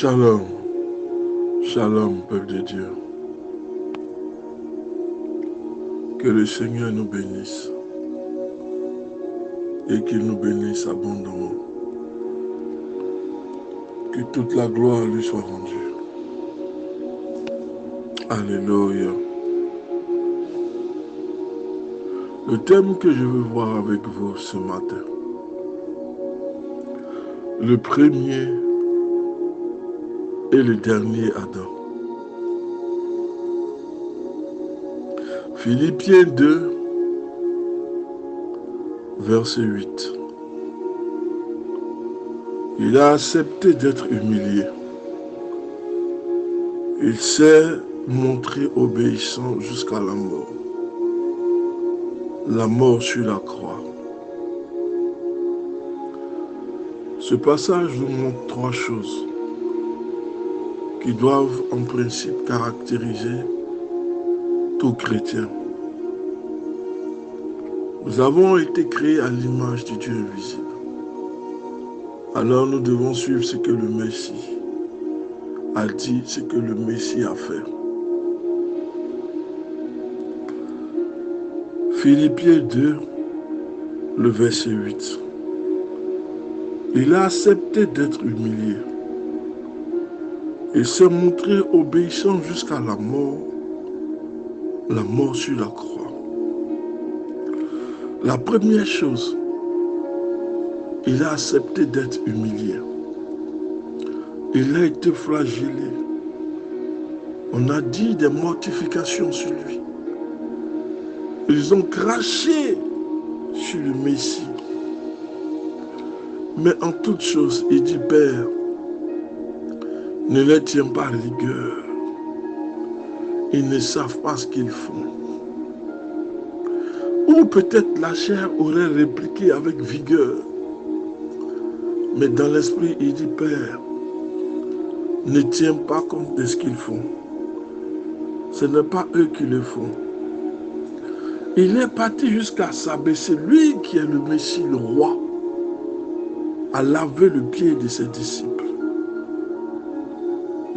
Shalom, shalom, peuple de Dieu. Que le Seigneur nous bénisse et qu'il nous bénisse abondamment. Que toute la gloire lui soit rendue. Alléluia. Le thème que je veux voir avec vous ce matin, le premier et le dernier Adam. Philippiens 2, verset 8. Il a accepté d'être humilié. Il s'est montré obéissant jusqu'à la mort sur la croix. Ce passage nous montre trois choses qui doivent en principe caractériser tout chrétien. Nous avons été créés à l'image du Dieu invisible. Alors nous devons suivre ce que le Messie a dit, ce que le Messie a fait. Philippiens 2, le verset 8. Il a accepté d'être humilié et s'est montré obéissant jusqu'à la mort sur la croix. La première chose, il a accepté d'être humilié. Il a été flagellé. On a dit des mortifications sur lui. Ils ont craché sur le Messie. Mais en toute chose, il dit, Père, ne les tiens pas à rigueur. Ils ne savent pas ce qu'ils font. Ou peut-être la chair aurait répliqué avec vigueur. Mais dans l'esprit, il dit, Père, ne tiens pas compte de ce qu'ils font. Ce n'est pas eux qui le font. Il est parti jusqu'à s'abaisser, lui qui est le Messie, le roi, à laver le pied de ses disciples.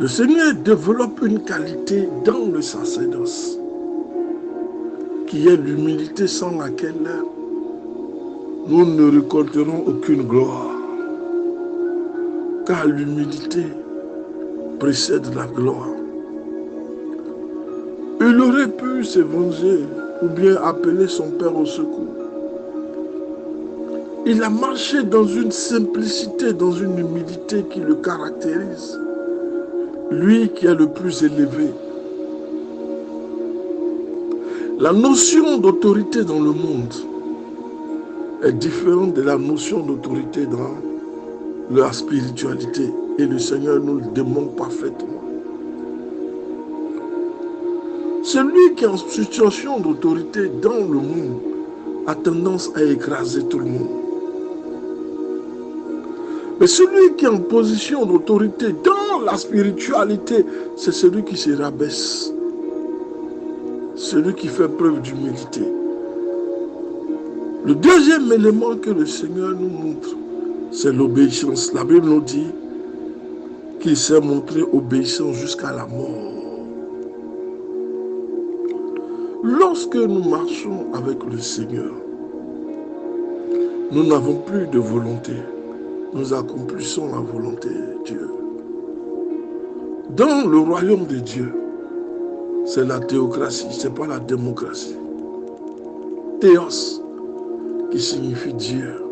Le Seigneur développe une qualité dans le sacerdoce, qui est l'humilité sans laquelle nous ne récolterons aucune gloire. Car l'humilité précède la gloire. Il aurait pu se venger ou bien appeler son Père au secours. Il a marché dans une simplicité, dans une humilité qui le caractérise. Lui qui est le plus élevé. La notion d'autorité dans le monde est différente de la notion d'autorité dans la spiritualité. Et le Seigneur nous le démontre parfaitement. Celui qui est en situation d'autorité dans le monde a tendance à écraser tout le monde. Mais celui qui est en position d'autorité dans la spiritualité, c'est celui qui se rabaisse. Celui qui fait preuve d'humilité. Le deuxième élément que le Seigneur nous montre, c'est l'obéissance. La Bible nous dit qu'il s'est montré obéissant jusqu'à la mort. Lorsque nous marchons avec le Seigneur, nous n'avons plus de volonté. Nous accomplissons la volonté de Dieu. Dans le royaume de Dieu, c'est la théocratie, ce n'est pas la démocratie. Théos, qui signifie Dieu.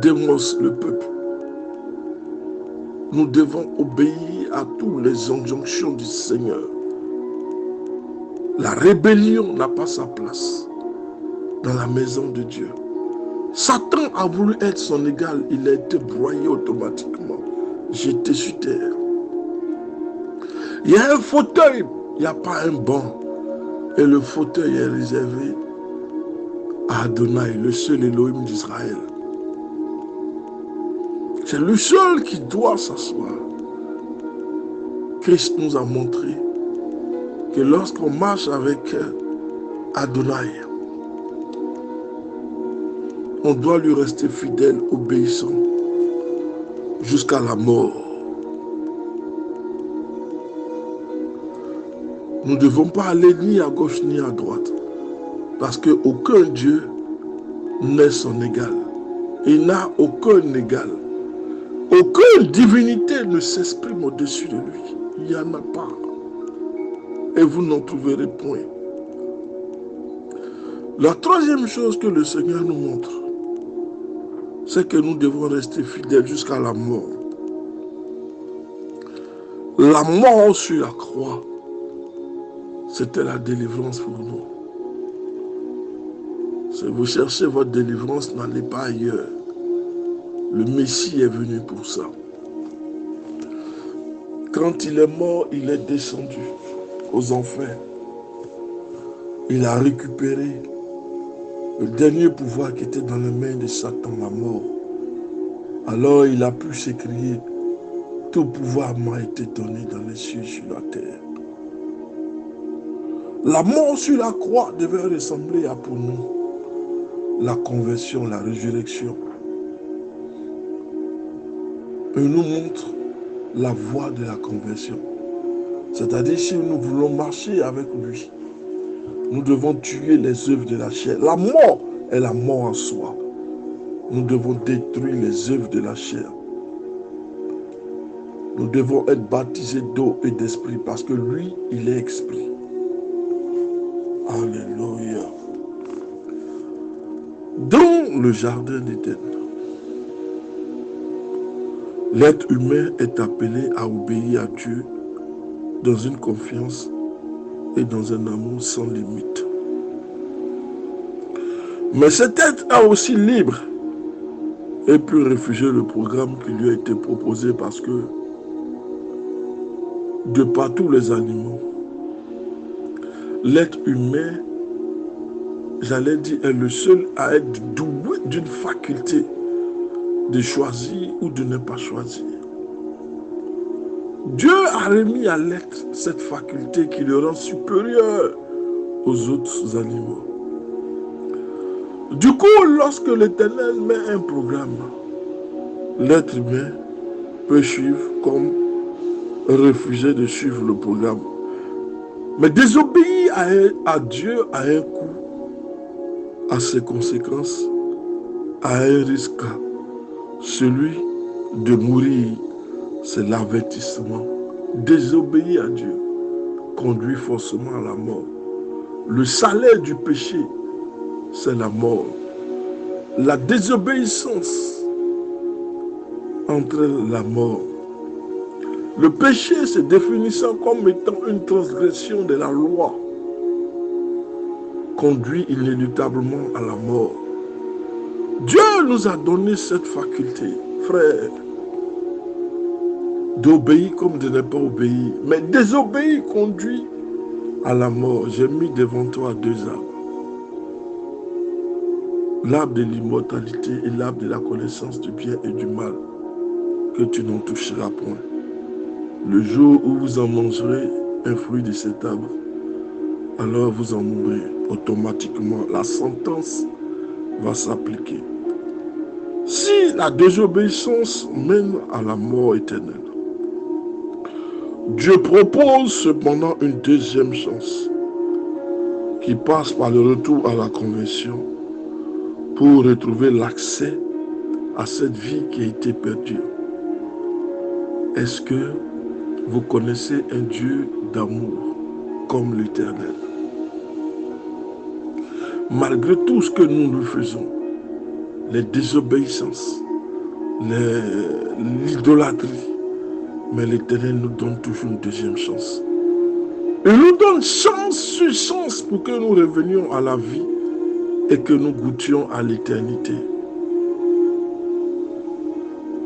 Démos, le peuple. Nous devons obéir à toutes les injonctions du Seigneur. La rébellion n'a pas sa place dans la maison de Dieu. Satan a voulu être son égal, il a été broyé automatiquement, jeté sur terre. Il y a un fauteuil, il n'y a pas un banc. Et le fauteuil est réservé à Adonai, le seul Elohim d'Israël. C'est le seul qui doit s'asseoir. Christ nous a montré que lorsqu'on marche avec Adonai, on doit lui rester fidèle, obéissant. jusqu'à la mort. Nous ne devons pas aller ni à gauche ni à droite, parce qu'aucun Dieu n'est son égal. Il n'a aucun égal. Aucune divinité ne s'exprime au-dessus de lui. Il n'y en a pas. Et vous n'en trouverez point. La troisième chose que le Seigneur nous montre, c'est que nous devons rester fidèles jusqu'à la mort. La mort sur la croix, c'était la délivrance pour nous. Si vous cherchez votre délivrance, n'allez pas ailleurs. Le Messie est venu pour ça. Quand il est mort, il est descendu aux enfers. Il a récupéré le dernier pouvoir qui était dans les mains de Satan, la mort. Alors il a pu s'écrier, tout pouvoir m'a été donné dans les cieux et sur la terre. La mort sur la croix devait ressembler à pour nous la conversion, la résurrection. Il nous montre la voie de la conversion. C'est-à-dire, si nous voulons marcher avec lui, nous devons tuer les œuvres de la chair. La mort est la mort en soi. Nous devons détruire les œuvres de la chair. Nous devons être baptisés d'eau et d'esprit parce que lui, il est esprit. Alléluia. Dans le jardin d'Éden, l'être humain est appelé à obéir à Dieu dans une confiance et dans un amour sans limite. Mais cet être est aussi libre et peut refuser le programme qui lui a été proposé parce que de par tous les animaux, l'être humain, j'allais dire, est le seul à être doué d'une faculté de choisir ou de ne pas choisir. Dieu a remis à l'être cette faculté qui le rend supérieur aux autres animaux. Du coup, lorsque l'Éternel met un programme, l'être humain peut suivre comme refuser de suivre le programme. Mais désobéir à Dieu a un coût, a ses conséquences, a un risque. Celui de mourir, c'est l'avertissement. Désobéir à Dieu conduit forcément à la mort. Le salaire du péché, c'est la mort. La désobéissance entraîne la mort. Le péché se définissant comme étant une transgression de la loi conduit inéluctablement à la mort. Dieu nous a donné cette faculté, frère, d'obéir comme de ne pas obéir. Mais désobéir conduit à la mort. J'ai mis devant toi deux arbres. L'arbre de l'immortalité et l'arbre de la connaissance du bien et du mal, que tu n'en toucheras point. Le jour où vous en mangerez un fruit de cet arbre, alors vous en mourrez. Automatiquement, la sentence va s'appliquer. Si la désobéissance mène à la mort éternelle, Dieu propose cependant une deuxième chance qui passe par le retour à la conversion pour retrouver l'accès à cette vie qui a été perdue. Est-ce que vous connaissez un Dieu d'amour comme l'Éternel? Malgré tout ce que nous lui faisons, les désobéissances, l'idolâtrie, mais l'Éternel nous donne toujours une deuxième chance. Il nous donne chance sur chance pour que nous revenions à la vie et que nous goûtions à l'éternité.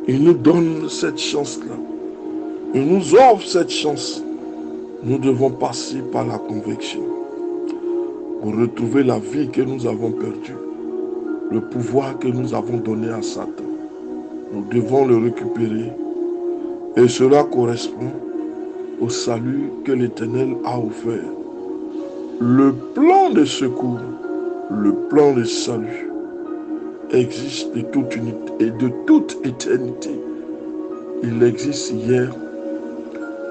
Il nous donne cette chance-là. Il nous offre cette chance. Nous devons passer par la conviction pour retrouver la vie que nous avons perdue, le pouvoir que nous avons donné à Satan. Nous devons le récupérer et cela correspond au salut que l'Éternel a offert. Le plan de secours, le plan de salut existe de toute éternité il existe hier,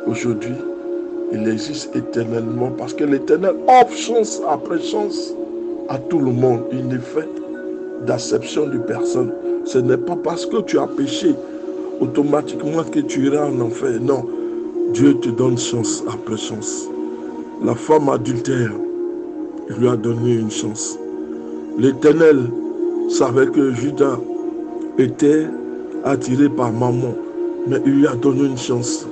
aujourd'hui, il existe éternellement parce que l'Éternel offre chance après chance à tout le monde. Il n'est fait d'acception de personne. Ce n'est pas parce que tu as péché automatiquement que tu iras en enfer. Non, Dieu te donne chance après chance. La femme adultère, il lui a donné une chance. L'Éternel savait que Judas était attiré par maman, mais il lui a donné une chance.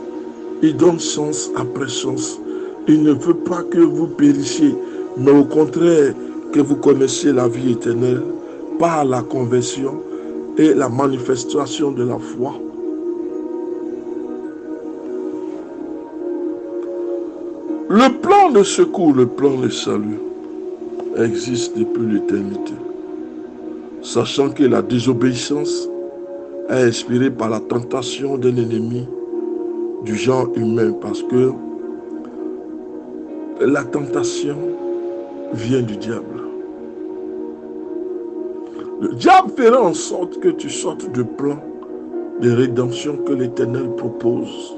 Il donne chance après chance. Il ne veut pas que vous périchiez, mais au contraire que vous connaissiez la vie éternelle par la conversion et la manifestation de la foi. Le plan de secours, le plan de salut existe depuis l'éternité. Sachant que la désobéissance est inspirée par la tentation d'un ennemi du genre humain, parce que la tentation vient du diable. Le diable fera en sorte que tu sortes du plan de rédemption que l'Éternel propose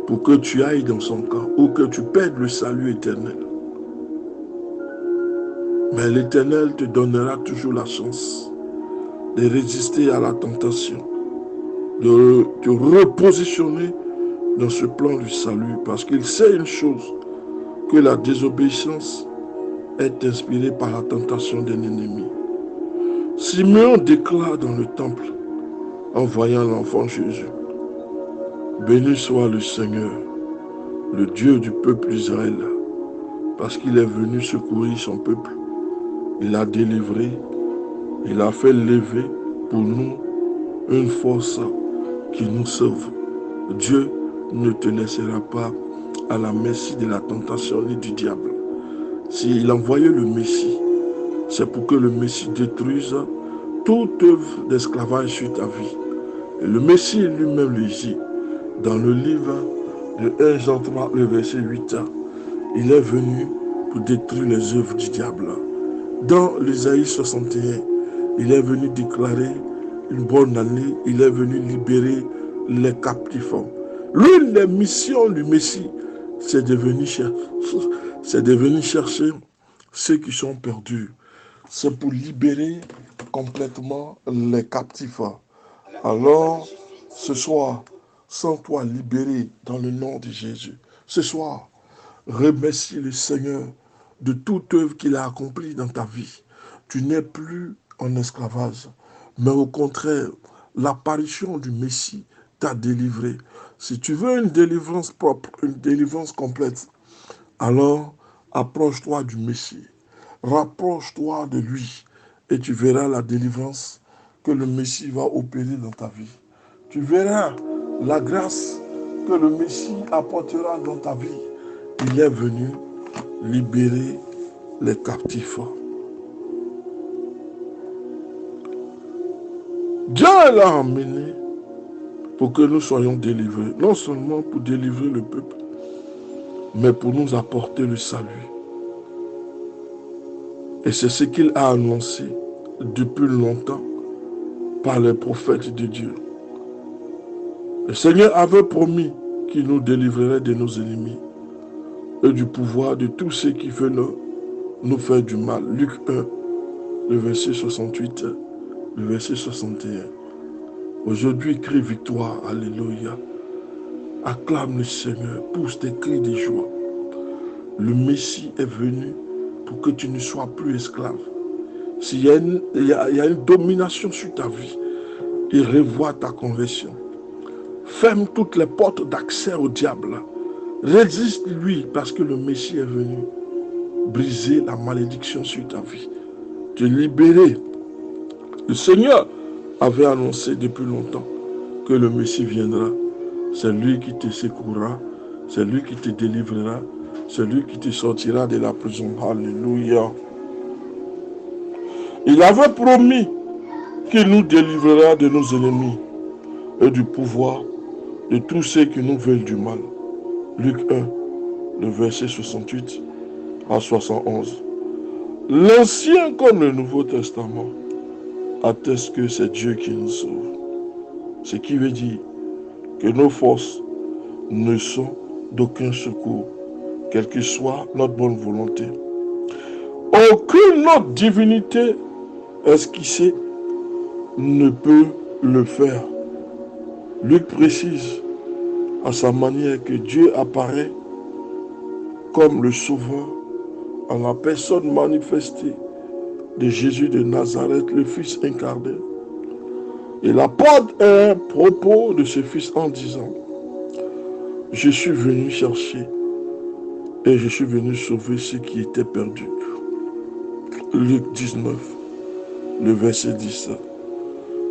pour que tu ailles dans son camp ou que tu perdes le salut éternel. Mais l'Éternel te donnera toujours la chance de résister à la tentation, de te repositionner dans ce plan du salut, parce qu'il sait une chose, que la désobéissance est inspirée par la tentation d'un ennemi. Simeon déclare dans le temple en voyant l'enfant Jésus: béni soit le Seigneur, le Dieu du peuple d'Israël, parce qu'il est venu secourir son peuple. Il a délivré, il a fait lever pour nous une force qui nous sauve. Dieu ne te laissera pas à la merci de la tentation ni du diable. S'il envoyait le Messie, c'est pour que le Messie détruise toute œuvre d'esclavage sur ta vie. Et le Messie lui-même le dit dans le livre de 1 Jean 3, le verset 8. Il est venu pour détruire les œuvres du diable. Dans l'Ésaïe 61, il est venu déclarer une bonne année. Il est venu libérer les captifs. L'une des missions du Messie, c'est de venir chercher ceux qui sont perdus. C'est pour libérer complètement les captifs. Alors, ce soir, sens-toi libéré dans le nom de Jésus. Ce soir, remercie le Seigneur de toute œuvre qu'il a accomplie dans ta vie. Tu n'es plus en esclavage, mais au contraire, l'apparition du Messie t'a délivré. Si tu veux une délivrance propre, une délivrance complète, alors approche-toi du Messie, rapproche-toi de lui et tu verras la délivrance que le Messie va opérer dans ta vie. Tu verras la grâce que le Messie apportera dans ta vie. Il est venu libérer les captifs. Dieu l'a emmené pour que nous soyons délivrés. Non seulement pour délivrer le peuple, mais pour nous apporter le salut. Et c'est ce qu'il a annoncé depuis longtemps par les prophètes de Dieu. Le Seigneur avait promis qu'il nous délivrerait de nos ennemis et du pouvoir de tous ceux qui veulent nous faire du mal. Luc 1, le verset 68, le verset 61. Aujourd'hui, crie victoire, alléluia. Acclame le Seigneur, pousse des cris de joie. Le Messie est venu pour que tu ne sois plus esclave. S'il y a une domination sur ta vie, il revoit ta conversion. Ferme toutes les portes d'accès au diable. Résiste-lui parce que le Messie est venu briser la malédiction sur ta vie, te libérer. Le Seigneur avait annoncé depuis longtemps que le Messie viendra. C'est lui qui te secourra, c'est lui qui te délivrera, c'est lui qui te sortira de la prison. Alléluia. Il avait promis qu'il nous délivrera de nos ennemis et du pouvoir de tous ceux qui nous veulent du mal. Luc 1, le verset 68 à 71. L'Ancien comme le Nouveau Testament atteste que c'est Dieu qui nous sauve. Ce qui veut dire que nos forces ne sont d'aucun secours, quelle que soit notre bonne volonté. Aucune autre divinité esquissée ne peut le faire. Luc précise à sa manière que Dieu apparaît comme le Sauveur en la personne manifestée de Jésus de Nazareth, le Fils incarné. Il apporte un propos de ce Fils en disant: je suis venu chercher et je suis venu sauver ceux qui étaient perdus. Luc 19, le verset 17.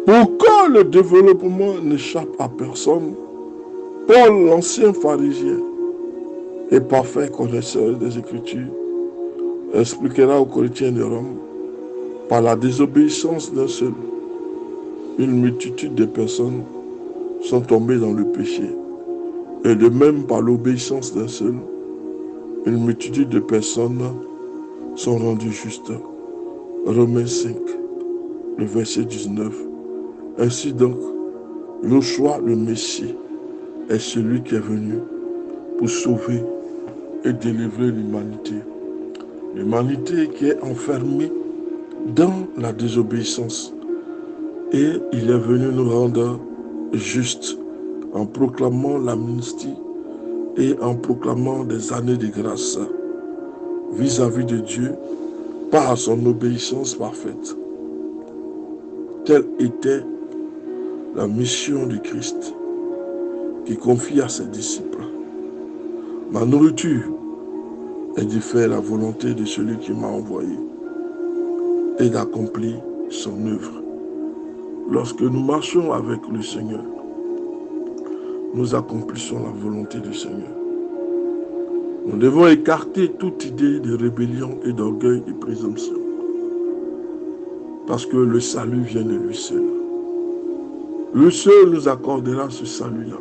Pour que le développement n'échappe à personne, Paul, l'ancien pharisien et parfait connaisseur des Écritures, expliquera aux chrétiens de Rome, par la désobéissance d'un seul, une multitude de personnes sont tombées dans le péché. Et de même, par l'obéissance d'un seul, une multitude de personnes sont rendues justes. Romains 5, le verset 19. Ainsi donc, Joshua le Messie est celui qui est venu pour sauver et délivrer l'humanité. L'humanité qui est enfermée dans la désobéissance. Et il est venu nous rendre justes en proclamant l'amnistie et en proclamant des années de grâce vis-à-vis de Dieu par son obéissance parfaite. Telle était la mission du Christ qui confie à ses disciples: ma nourriture est de faire la volonté de celui qui m'a envoyé et d'accomplir son œuvre. Lorsque nous marchons avec le Seigneur, nous accomplissons la volonté du Seigneur. Nous devons écarter toute idée de rébellion et d'orgueil et de présomption, parce que le salut vient de lui seul. Lui seul nous accordera ce salut-là.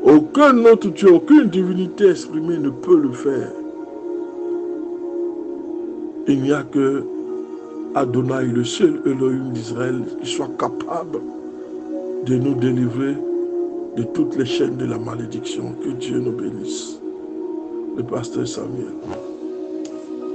Aucun autre Dieu, aucune divinité exprimée ne peut le faire. Il n'y a que Adonai, le seul Elohim d'Israël, qui soit capable de nous délivrer de toutes les chaînes de la malédiction. Que Dieu nous bénisse. Le pasteur Samuel.